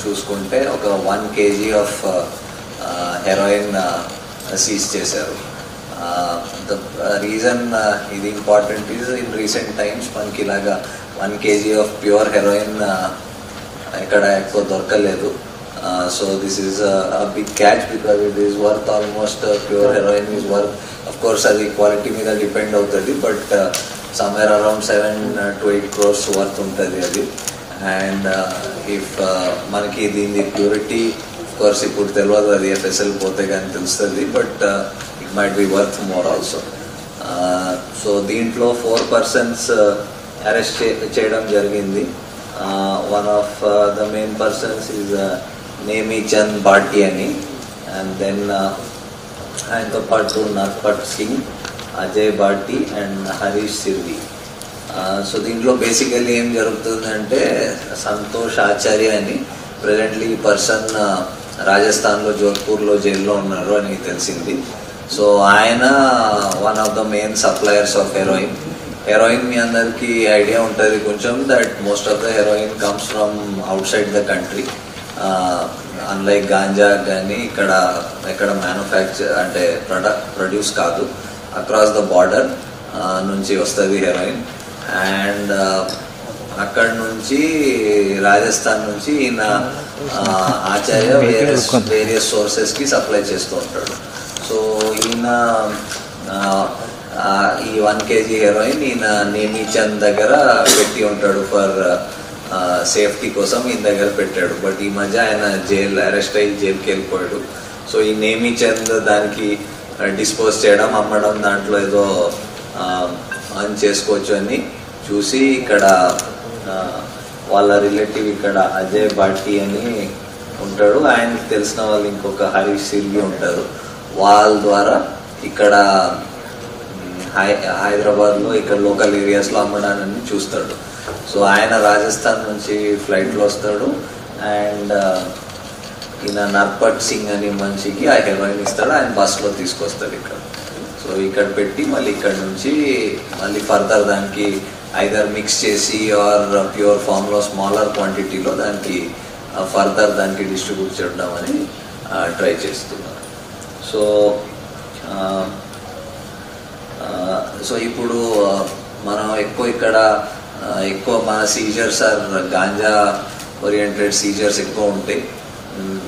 చూసుకుంటే ఒక 1 kg of heroine seize చేశారు. ద రీజన్ ఇది important is in recent times మనకి ఇలాగా 1 kg ఆఫ్ ప్యూర్ హెరోయిన్ ఎక్కడ ఎక్కువ దొరకలేదు. So this is a big catch because it is worth almost pure heroin is worth, of course అది quality మీద depend అవుతుంది, but somewhere around 7 to 8 crores worth ఉంటుంది అది. అండ్ ఇఫ్ మనకి దీని ప్యూరిటీ ఆఫ్ కోర్స్ ఇప్పుడు తెలియదు, అది FSL పోతే కానీ తెలుస్తుంది, but it might be worth more also. So దీంట్లో 4 persons అరెస్ట్ చేయడం జరిగింది. One of the main persons is Nemichand Bhati అని, అండ్ దెన్ ఆయనతో పాటు నర్పట్ సింగ్, అజయ్ భాటి అండ్ హరీష్ సిర్వి. సో దీంట్లో బేసికల్లీ ఏం జరుగుతుందంటే సంతోష్ ఆచార్య అని ప్రజెంట్లీ ఈ పర్సన్ రాజస్థాన్లో జోధ్పూర్లో జైల్లో ఉన్నారు అని తెలిసింది. సో ఆయన one of the main suppliers of heroin. Heroin మీ అందరికీ ఐడియా ఉంటుంది కొంచెం, that most of the heroin comes from outside the country. Unlike ganja కానీ ఇక్కడ మ్యానుఫ్యాక్చర్ అంటే ప్రొడ్యూస్ కాదు, అక్రాస్ ద బార్డర్ నుంచి వస్తుంది హెరోయిన్. అండ్ అక్కడ నుంచి రాజస్థాన్ నుంచి ఈయన ఆచార్య వేరియస్ సోర్సెస్కి సప్లై చేస్తూ ఉంటాడు. సో ఈయన ఈ 1 kg హెరోయిన్ ఈయన నేమిచంద్ దగ్గర పెట్టి ఉంటాడు ఫర్ సేఫ్టీ కోసం, ఈయన దగ్గర పెట్టాడు. బట్ ఈ మధ్య ఆయన అరెస్ట్ అయ్యి జైలుకి వెళ్ళిపోయాడు. సో ఈ నేమిచంద్ దానికి డిస్పోజ్ చేయడం, అమ్మడం, దాంట్లో ఏదో అర్న్ చేసుకోవచ్చు అని చూసి ఇక్కడ వాళ్ళ రిలేటివ్ ఇక్కడ అజయ్ భాటి అని ఉంటాడు, ఆయనకి తెలిసిన వాళ్ళు ఇంకొక హరీష్ సిర్వి ఉంటారు. వాళ్ళ ద్వారా ఇక్కడ హైదరాబాద్లో ఇక్కడ లోకల్ ఏరియాస్లో అమ్మడాన్ని చూస్తాడు. సో ఆయన రాజస్థాన్ నుంచి ఫ్లైట్లో వస్తాడు అండ్ ఈయన నర్పట్ సింగ్ అని మనిషికి ఆ హెరోయిన్ ఇస్తాడు, ఆయన బస్లో తీసుకొస్తాడు ఇక్కడ. సో ఇక్కడ పెట్టి మళ్ళీ ఇక్కడ నుంచి మళ్ళీ ఫర్దర్ దానికి ఐదర్ మిక్స్ చేసి ఆర్ ప్యూర్ ఫామ్లో స్మాలర్ క్వాంటిటీలో దానికి ఫర్దర్ దానికి డిస్ట్రిబ్యూట్ చేయడం అని ట్రై చేస్తున్నారు. సో ఇప్పుడు మనం ఎక్కువ మన seizures are ganja oriented seizures ఎక్కువ ఉంటాయి.